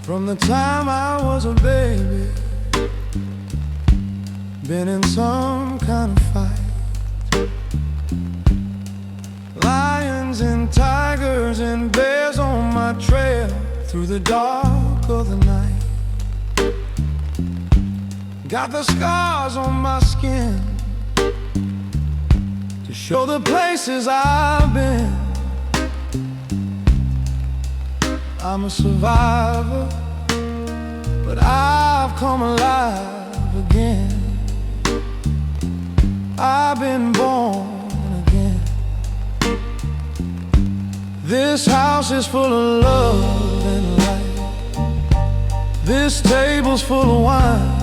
From the time I was a baby, been in some kind of fight. Lions and tigers and bears on my trail through the dark of the night. Got the scars on my skin to show the places I've been. I'm a survivor, but I've come alive again. I've been born again. This house is full of love and light. This table's full of wine.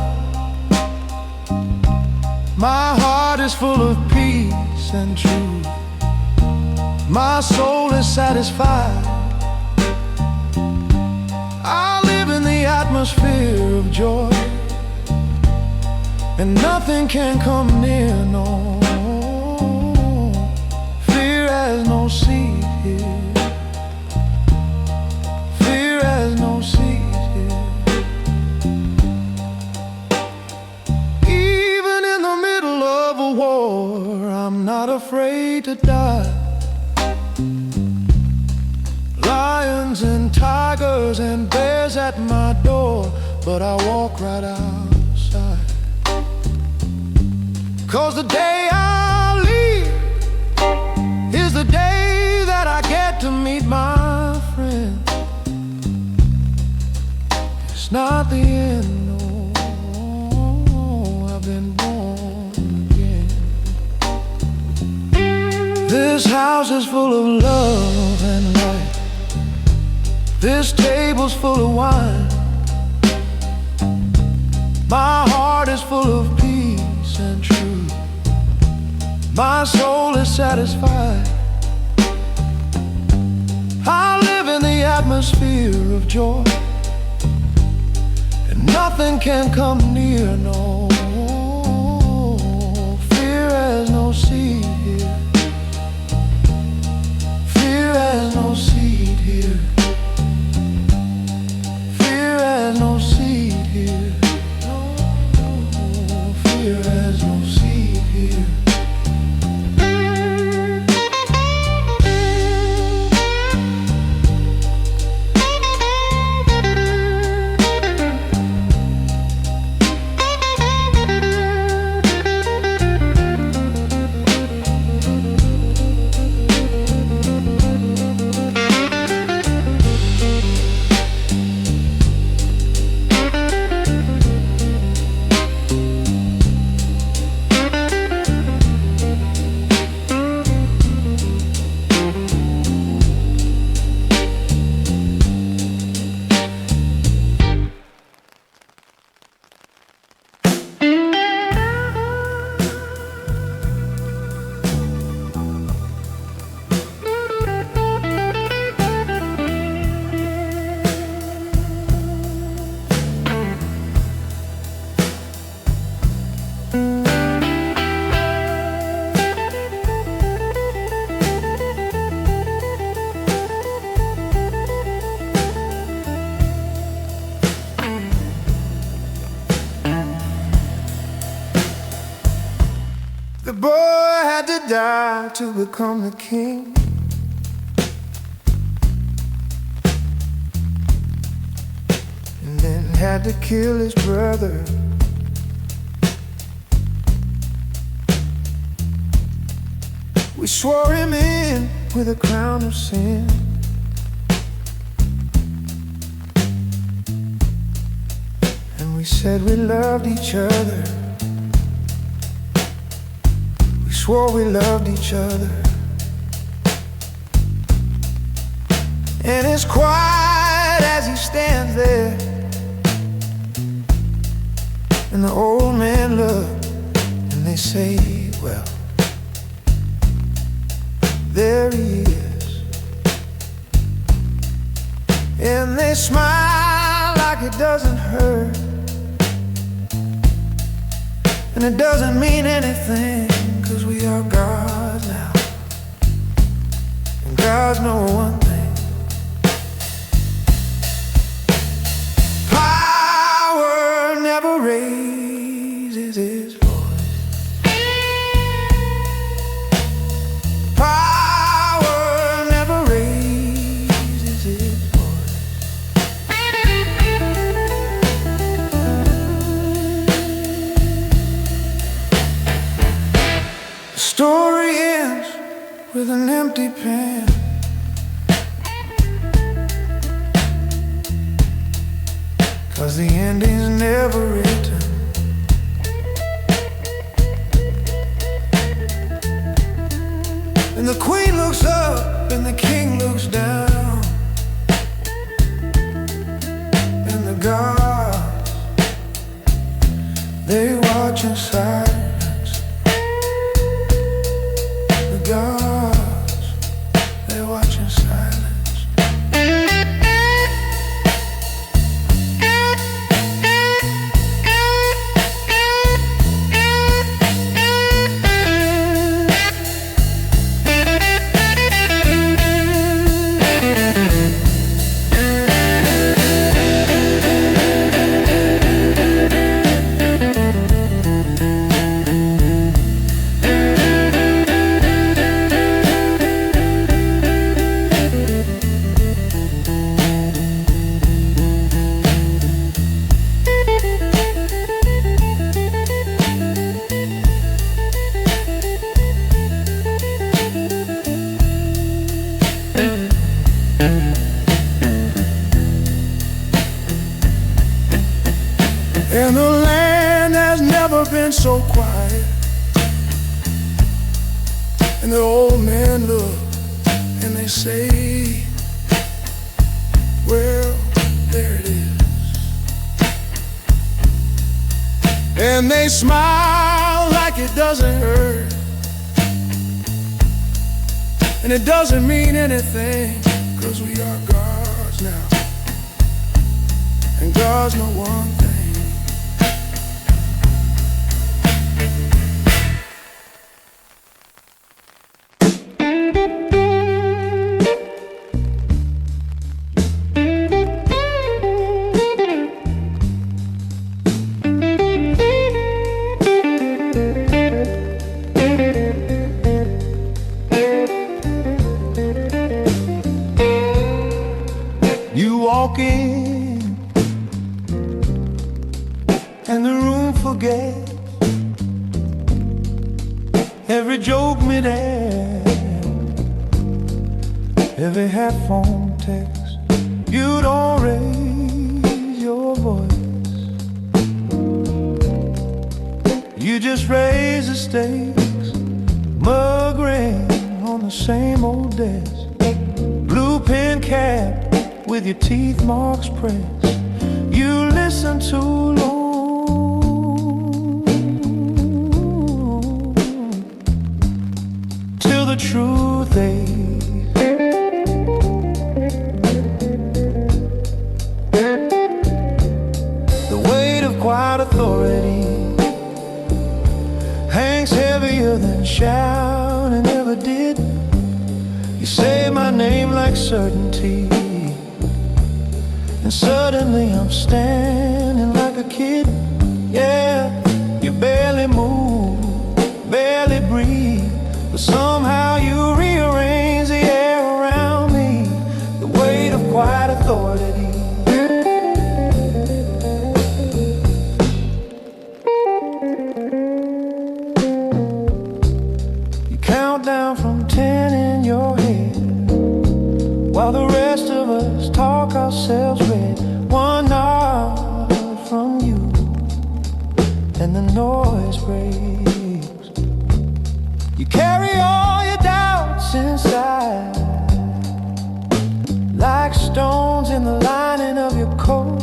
My heart is full of peace and truth. My soul is satisfied. I live in the atmosphere of joy, and nothing can come near, no. Fear has no seat here. Fear has no seat here. Even in the middle of a war, I'm not afraid to die. Lions and tigers and bears at my door, but I walk right outside. 'Cause the day I leave is the day that I get to meet my friend. It's not the end, no, I've been born again. This house is full of love and light. This table's full of wine. My heart is full of peace and truth. My soul is satisfied. I live in the atmosphere of joy, and nothing can come near, no. Fear has no seat here. Fear has no seat here. Fear has no seat here. No, fear has no seat here. The boy had to die to become the king. And then had to kill his brother. We swore him in with a crown of sin. And we said we loved each other. Swore we loved each other. And as quiet as he stands there, and the old men look and they say, well, there he is. And they smile like it doesn't hurt, and it doesn't mean anything, 'cause we are God's now, and God gods know one thing: power never raises its voice. Power never raises its voice. The story ends with an empty pen, 'cause the ending's never written. And the queen looks up and the king looks down, and the gods, they watch in silence. The gods, they watch in silence. And the land has never been so quiet. And the old men look and they say, well, there it is. And they smile like it doesn't hurt, and it doesn't mean anything, 'cause we are gods now, and gods know one thing: you walk in and the room forgets every joke mid-air, every half-phone text. You don't raise your voice, you just raise the stakes. Mug ring on the same old desk, blue pen cap with your teeth marks pressed. You listen too long till the truth aches. The weight of quiet authority hangs heavier than shouting ever did. You say my name like certainty, and suddenly I'm standing like a kid. Yeah, you barely move, barely breathe, but somehow you rearrange the air around me. The weight of quiet authority. You count down from 10 in your head, while the rest of us talk ourselves red. One nod from you and the noise breaks. You carry all your doubts inside like stones in the lining of your coat,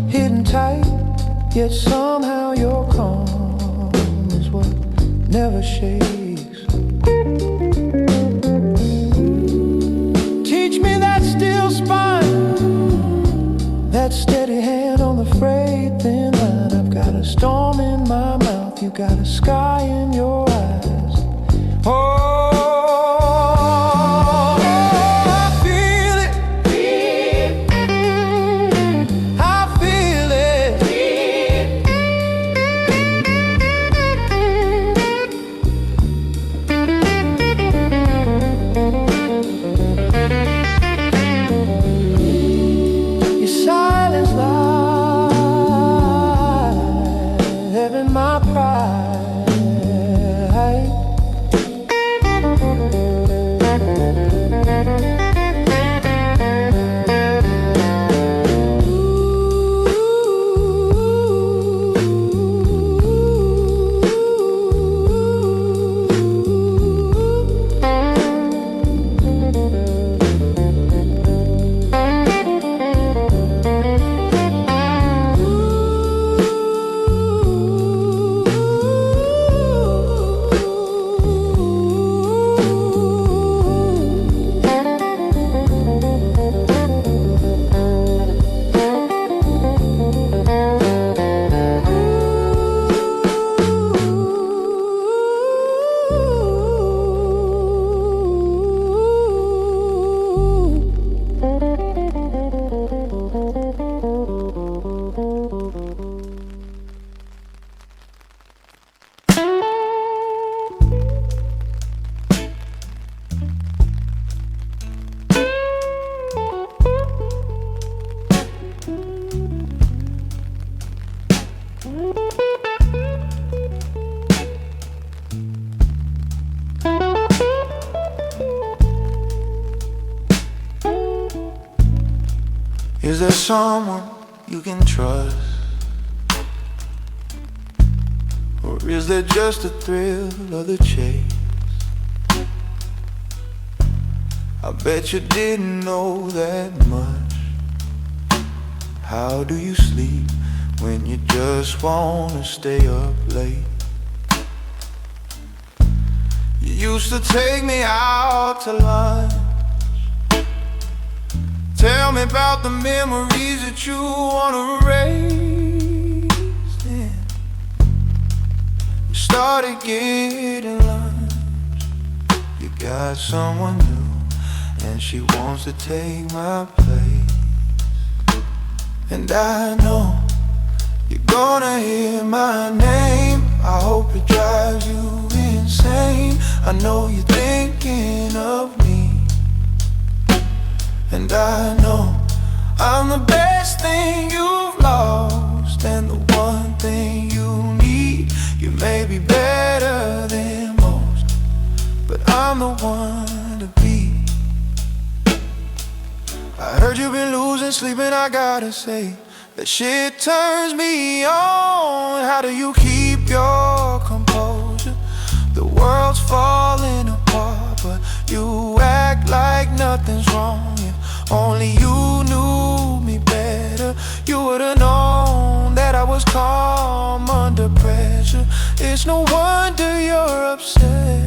hidden tight, yet somehow your calm is what never shakes. Teach me that still spine, that steady hand on the frayed thin line. I've got a storm in my mouth, you got a sky in your eyes. Oh, Is there someone you can trust? Or is there just a thrill of the chase? I bet you didn't know that much. How do you sleep when you just wanna stay up late? You used to take me out to lunch. Tell me about the memories that you wanna erase. Then you started getting lunch. You got someone new, and she wants to take my place. And I know you're gonna hear my name. I hope it drives you insane. I know you're thinking of me. And I know I'm the best thing you've lost, and the one thing you need. You may be better than most, but I'm the one to be. I heard you've been losing sleep, and I gotta say that shit turns me on. How do you keep your composure? The world's falling apart, but you act like nothing's wrong. Only you knew me better. You would've known that I was calm under pressure. It's no wonder you're upset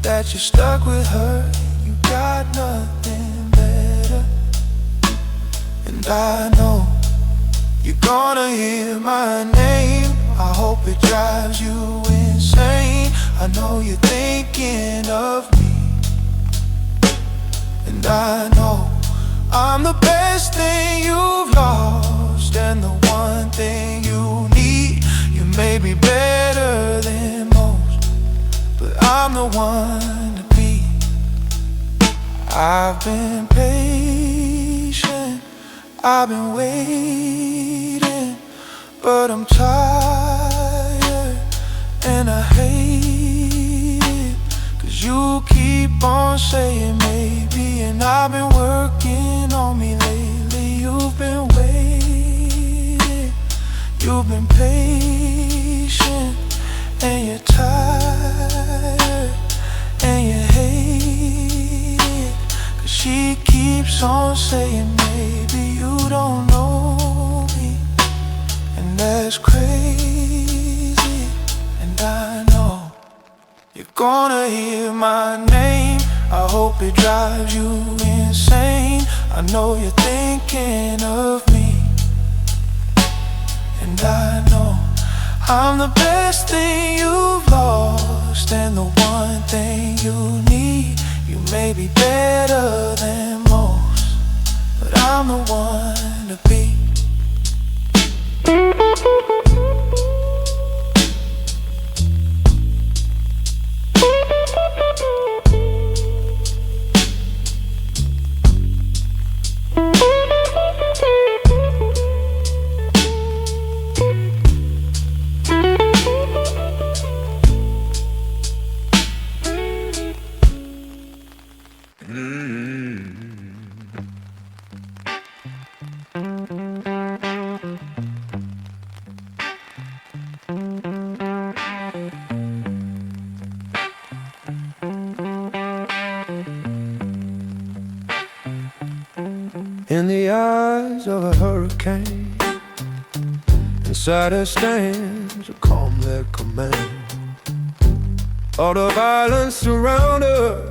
that you're stuck with her. You got nothing better. And I know you're gonna hear my name. I hope it drives you insane. I know you're thinking of me. And I know I'm the best thing you've lost, and the one thing you need. You may be better than most, but I'm the one to be. I've been patient, I've been waiting, but I'm tired, and I hate it. 'Cause you keep on saying maybe, and I've been working on me lately. You've been waiting, you've been patient, and you're tired, and you hate it. 'Cause she keeps on saying maybe you don't know me, and that's crazy. And I know you're gonna hear my name. I hope it drives you insane. I know you're thinking of me. And I know I'm the best thing you've lost, and the one thing you need. You may be better than most, but I'm the one to be. in the eyes of a hurricane. Inside her stands a calm that command. All the violence around her,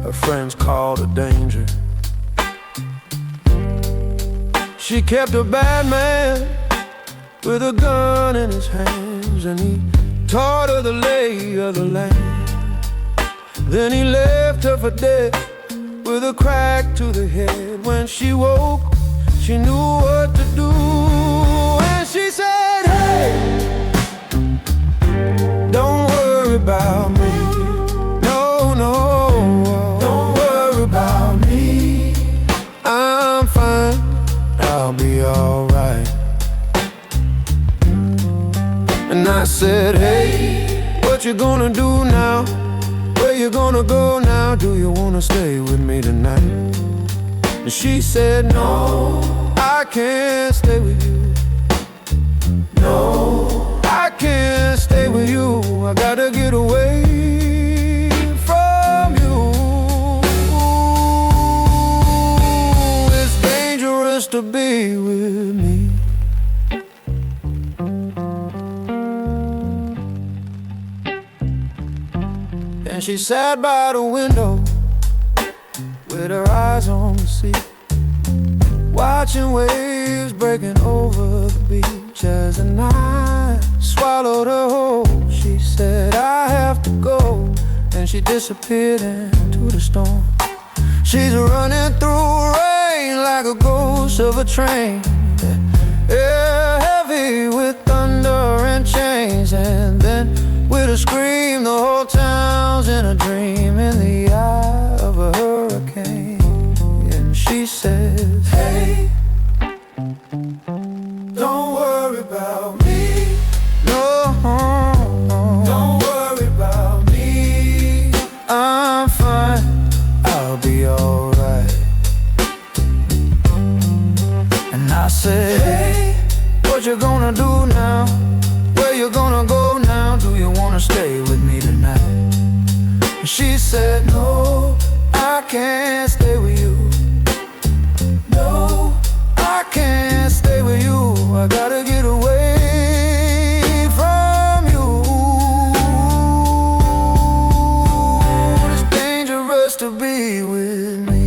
her friends called her danger. She kept a bad man with a gun in his hands, and he taught her the lay of the land. Then he left her for dead with a crack to the head. When she woke, she knew what to do, and she said, hey, don't worry about me. No, no, don't worry about me. I'm fine, I'll be alright. And I said, hey, what you gonna do now? Where you gonna go now? Do you wanna stay with me tonight? And she said, no, I can't stay with you. No, I can't stay with you. I gotta get away from you. It's dangerous to be with me. And she sat by the window with her eyes on the sea, watching waves breaking over the beach. As the night swallowed her whole, she said, I have to go. And she disappeared into the storm. She's running through rain like a ghost of a train, yeah, heavy with thunder and chains. And then with a scream, the whole town's in a dream, in the eye of a hurricane. And she says, hey, don't worry about me. No, don't worry about me. I'm fine, I'll be alright. And I said, hey, what you gonna do now? Where you gonna go now? Do you wanna stay with me tonight? And she said, no, I can't stay with you. No, I can't stay with you. I gotta get away from you. It's dangerous to be with me.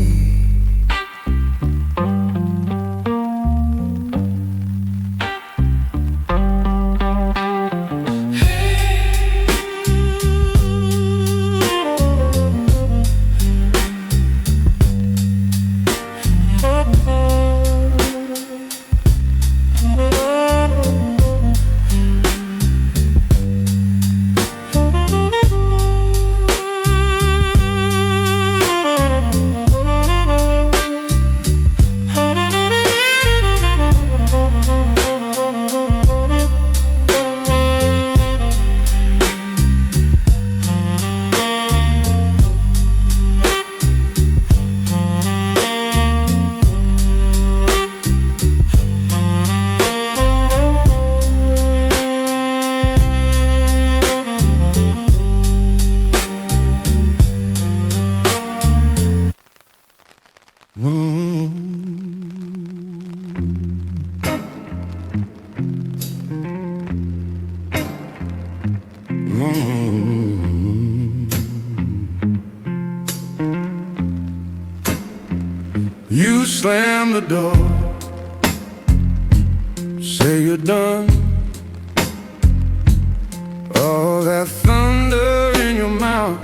You slam the door, say you're done. Oh, that thunder in your mouth,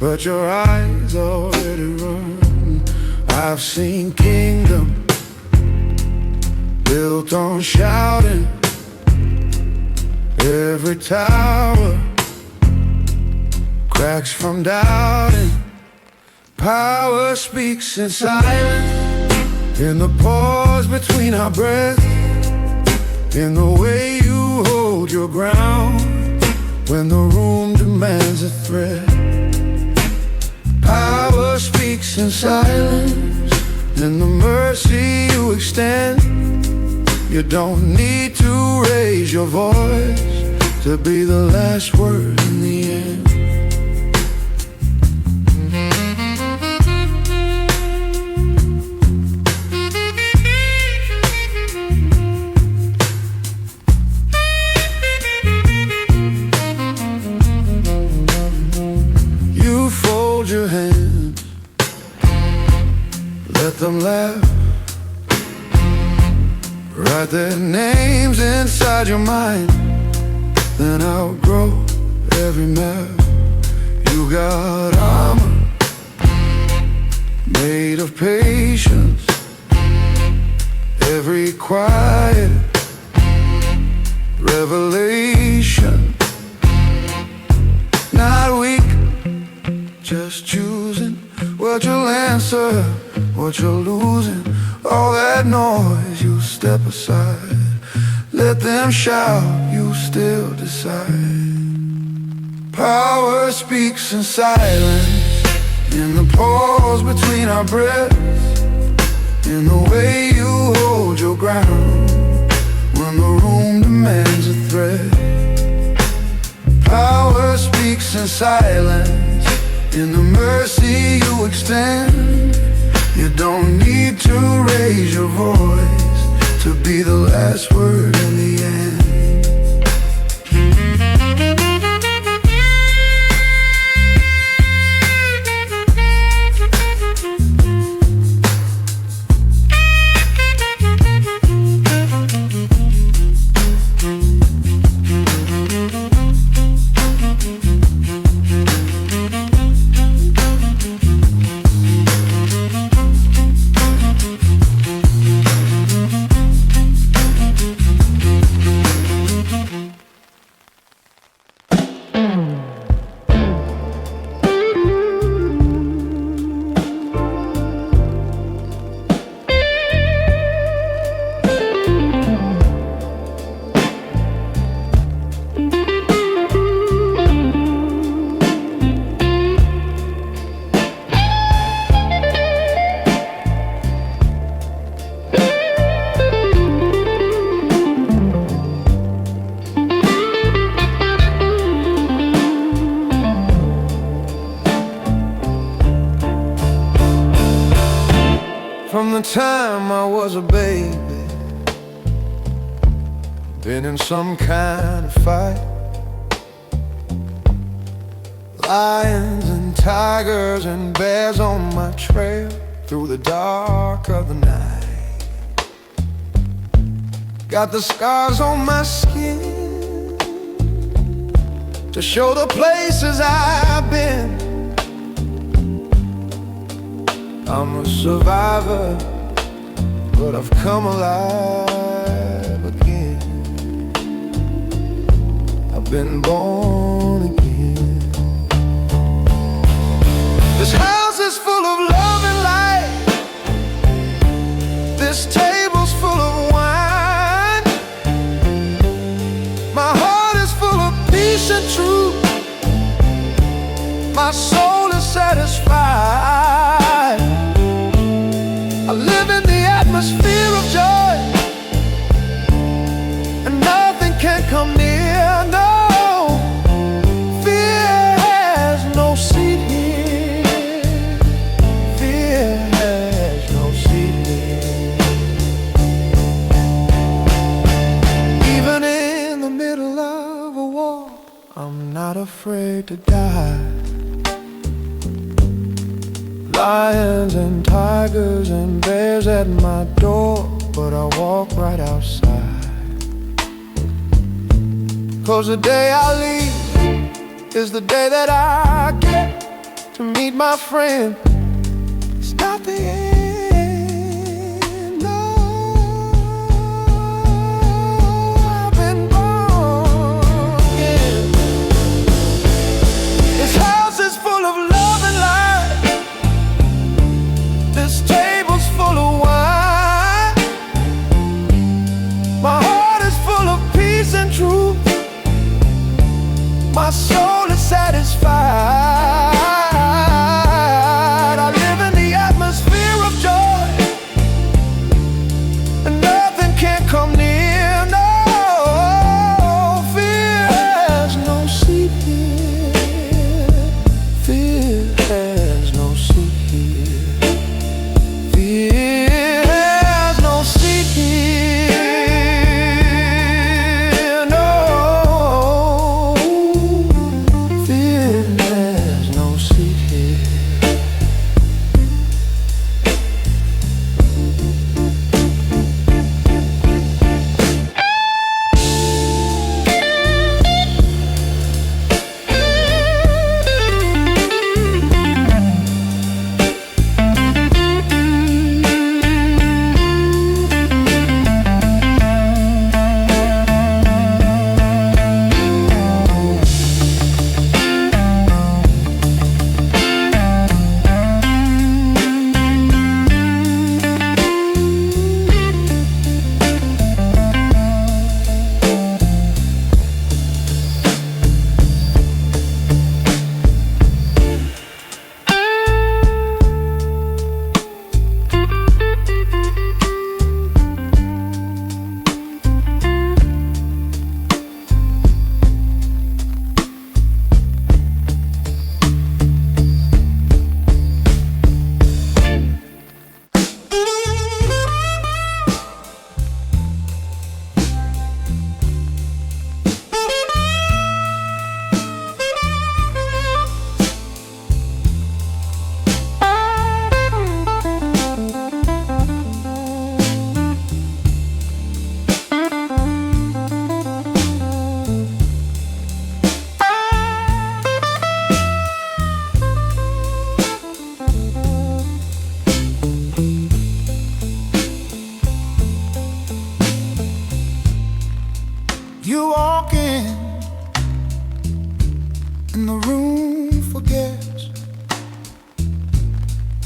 but your eyes already run. I've seen kingdom built on shouting, every tower cracks from doubting. Power speaks in silence, in the pause between our breaths, in the way you hold your ground when the room demands a threat. Power speaks in silence, in the mercy you extend. You don't need to raise your voice to be the last word in the end. hold your hand, let them laugh. Write their names inside your mind, then outgrow every map. You got armor made of patience, every quiet revelation. Not weak, just choosing what you'll answer, what you're losing. All that noise, you step aside. Let them shout, you still decide. Power speaks in silence, in the pause between our breaths, in the way you hold your ground when the room demands a threat. Power speaks in silence, in the mercy you extend. You don't need to raise your voice to be the last word in the end. From the time I was a baby, been in some kind of fight. Lions and tigers and bears on my trail through the dark of the night. Got the scars on my skin to show the places I've been. I'm a survivor, but I've come alive again. I've been born again. This house is full of love and light. This table's full of wine. My heart is full of peace and truth. My soul is satisfied. I live in the atmosphere of joy, and nothing can come near, no. Fear has no seat here. Fear has no seat here. Even in the middle of a war, I'm not afraid to die. Lions and tigers and bears at my door, but I walk right outside. 'Cause the day I leave is the day that I get to meet my friend. It's not the end, no. I've been born again. This house is full of love and light. This table's full of wine. My heart is full of peace and truth. My soul is satisfied. I live in the atmosphere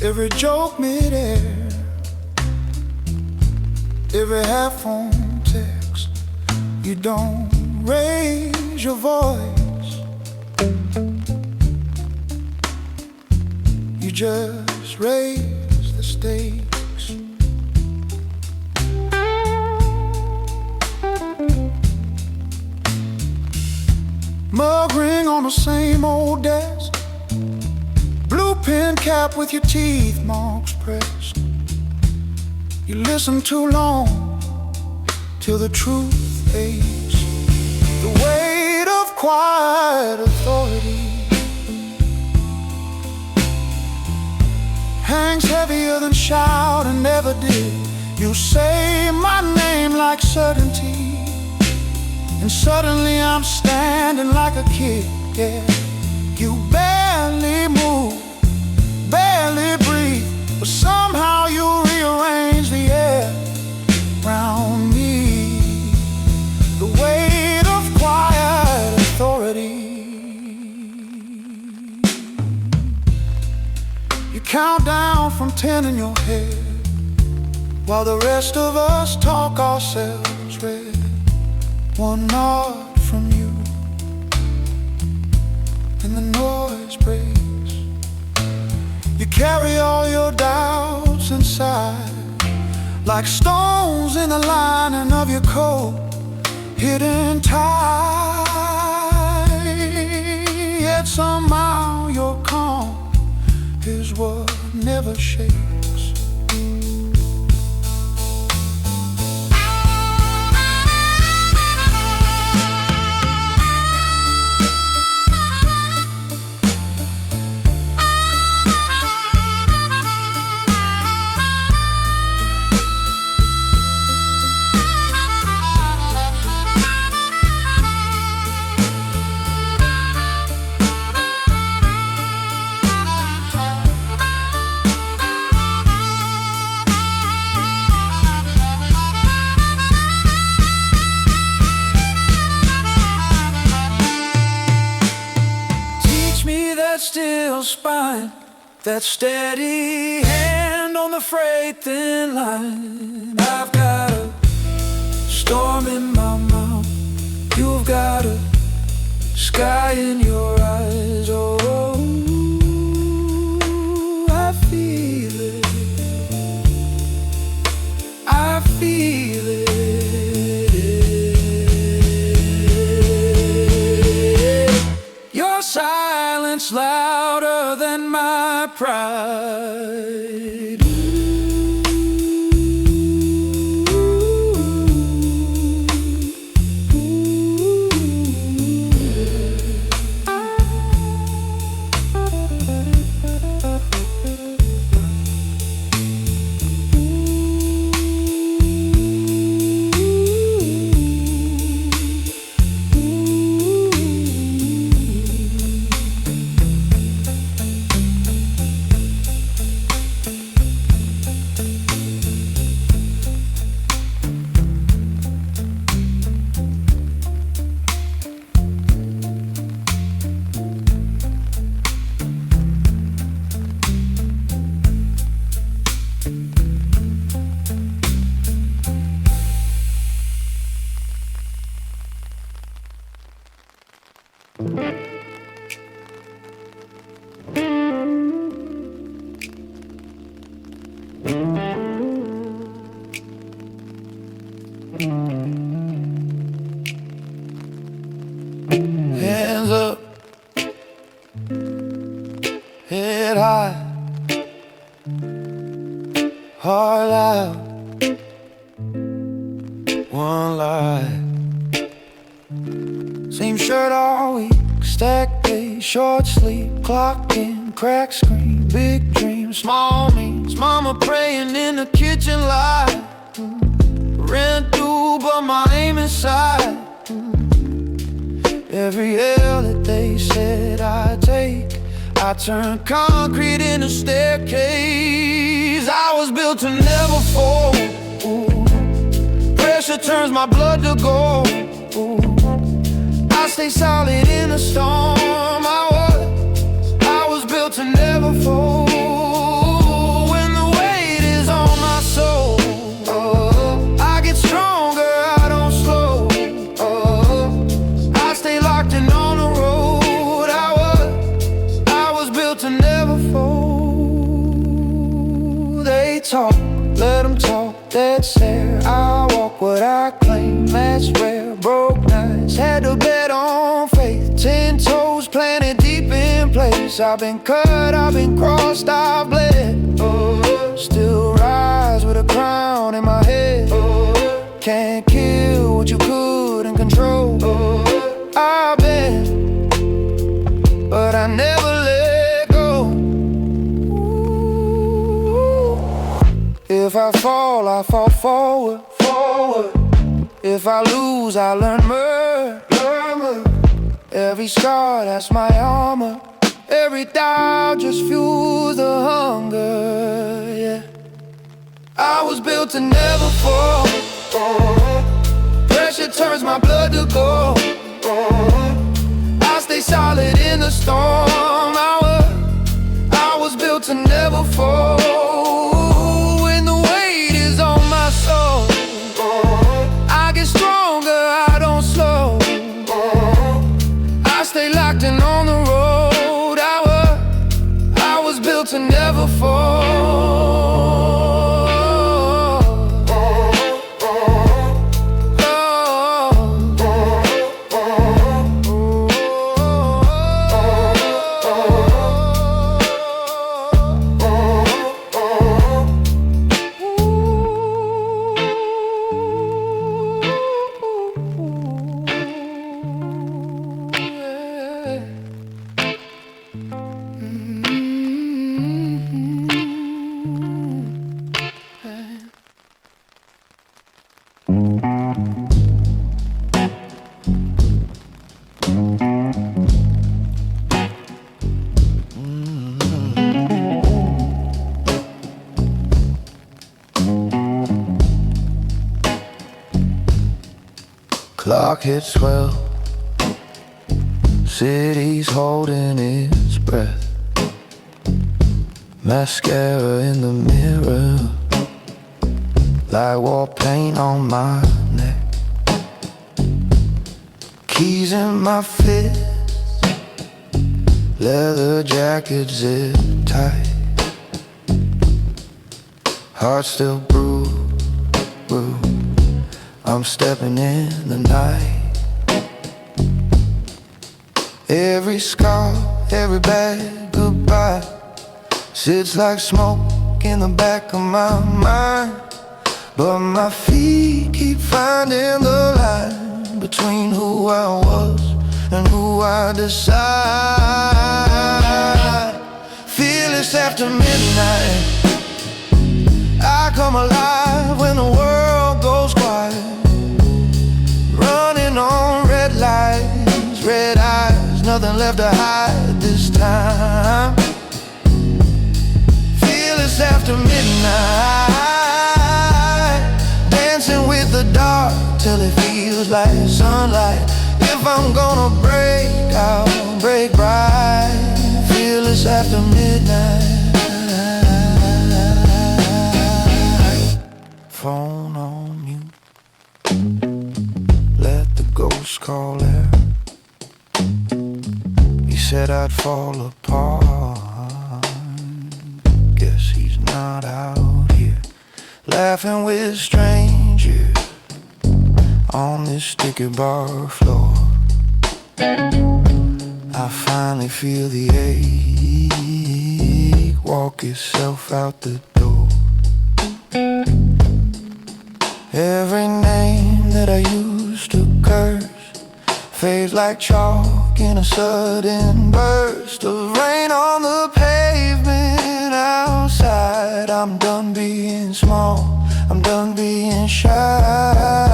every joke mid-air, every half-phone text. You don't raise your voice, you just raise the stakes. Mug ring on the same old desk, blue pen cap with your teeth marks pressed. You listen too long till the truth aches. The weight of quiet authority hangs heavier than shouting ever did. You say my name like certainty, and suddenly I'm standing like a kid, yeah. You barely move, barely breathe, but somehow you rearrange the air around me. The weight of quiet authority. You count down from 10 in your head, while the rest of us talk ourselves red. One nod from you, and the noise breaks. You carry all your doubts inside, like stones in the lining of your coat, hidden tight. Yet somehow your calm is what never shakes. Still spine, that steady hand on the freight thin line. I've got a storm in my mouth, you've got a sky in your eyes. Oh, I feel it, I feel it. Your silence louder than my pride. Hands up, head high, heart loud, one lie. Same shirt all week, stacked days, short sleep, clock in, crack screen, big dreams, small means, mama praying in the kitchen light. Rent due, but my aim inside. Every L that they said I'd take, I turned concrete into staircase. I was built to never fall. Ooh. Pressure turns my blood to gold. Ooh. I stay solid in the storm. I was built to never fall. let them talk, that's fair. I walk what I claim, that's rare. Broke nights, had to bet on faith. 10 toes planted deep in place. I've been cut, I've been crossed, I've bled. Still rise with a crown in my head. Can't kill what you couldn't control. I've been, but I never let go. If I fall forward. If I lose, I learn murder. Every scar, that's my armor. Every doubt just fuels the hunger, yeah. I was built to never fall. Pressure turns my blood to gold. I stay solid in the storm. I was built to never fall. When the weight is on my soul, I get stronger, I don't slow. I stay locked in on the road. I was built to never fall. Clock hits 12, city's holding its breath. Mascara in the mirror, like war paint on my neck. Keys in my fist, leather jacket zip tight. Heart still bruised. I'm stepping in the night. Every scar, every bad goodbye sits like smoke in the back of my mind. But my feet keep finding the line between who I was and who I decide. Fearless after midnight, I come alive when the world goes quiet. Running on red lights, red eyes, nothing left to hide this time. Fearless after midnight, dancing with the dark till it feels like sunlight. If I'm gonna break, I'll break bright. Fearless after midnight. Phone on mute, let the ghost call out. He said I'd fall apart. Guess he's not out here laughing with strangers on this sticky bar floor. I finally feel the ache walk itself out the door. Every name that I used to curse fades like chalk in a sudden burst of rain on the pavement outside. I'm done being small, I'm done being shy.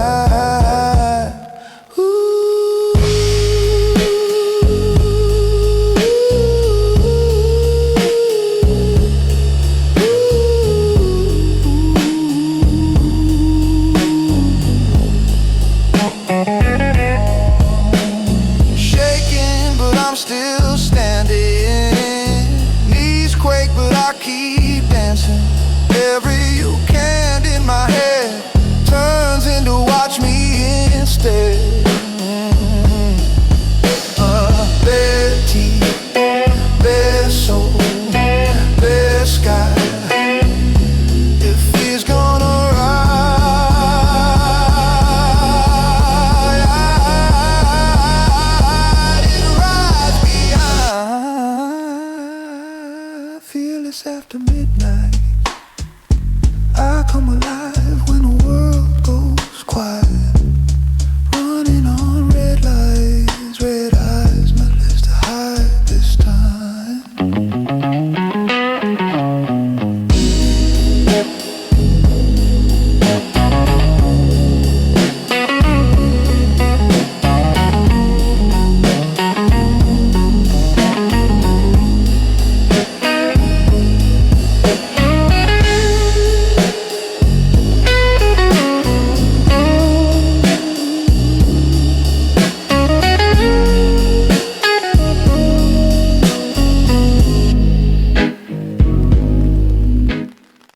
Still standing. just after midnight, I come alive.